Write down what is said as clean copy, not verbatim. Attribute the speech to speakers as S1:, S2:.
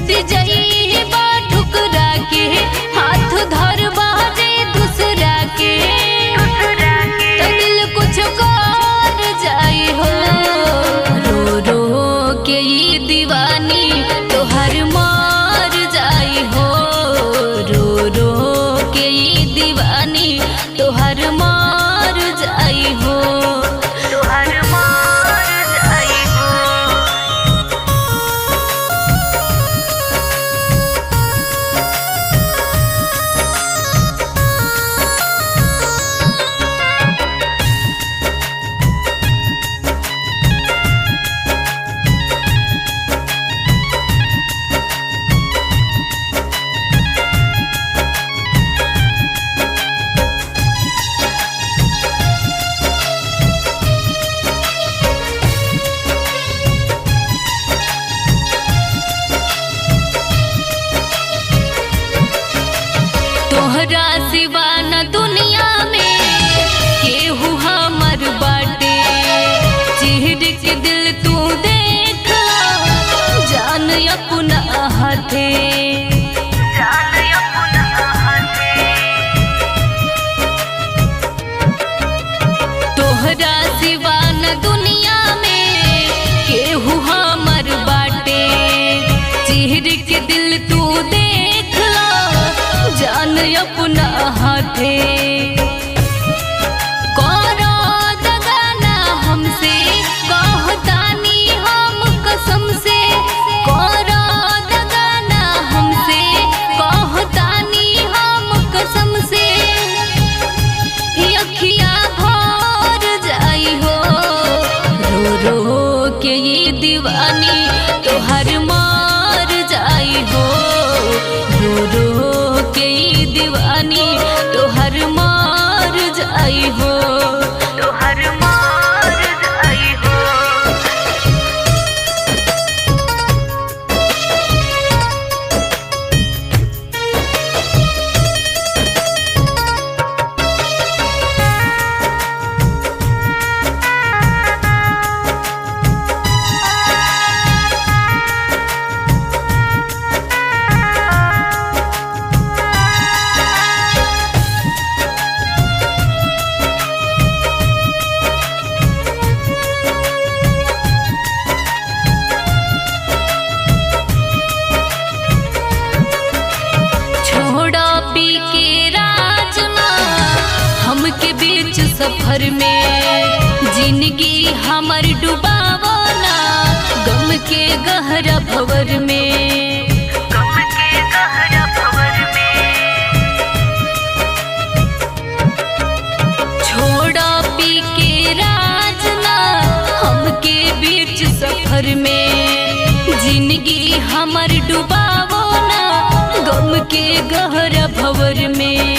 S1: जदि जई बा ठुकरा के हाथ धर बाजे दूसरा के तो दिल कुछ कर जाई हो। रो रो के ये दीवानी तोहर मार जाई हो। रो रो के ये दीवानी तोहर मार जाई हो। तोहरा सिवा न दुनिया में केहू हमर बाटे। चीर के दिल तू देख जान अपना हाथे। तोहरा सिवा न दुनिया में केहू हमर बाटे। चीर के दिल तू देख जान अपना हाथे। करो दगा ना हमसे कहतानी हम कसम से। करो दगा ना हमसे कहतानी हम कसम से। अखियाँ भर जाई हो। रो रो के ये दीवानी तोहर मार जाई हो। रो रो के ये दीवानी तोहर मार जाई हो। तोहर मार जाई हो। सफर में जिंदगी हमर डुबावना गम के गहरा भंवर में। छोड़ा पी के राजना हमके बीच सफर में। जिंदगी हमर डुबावना गम के गहरा भंवर में।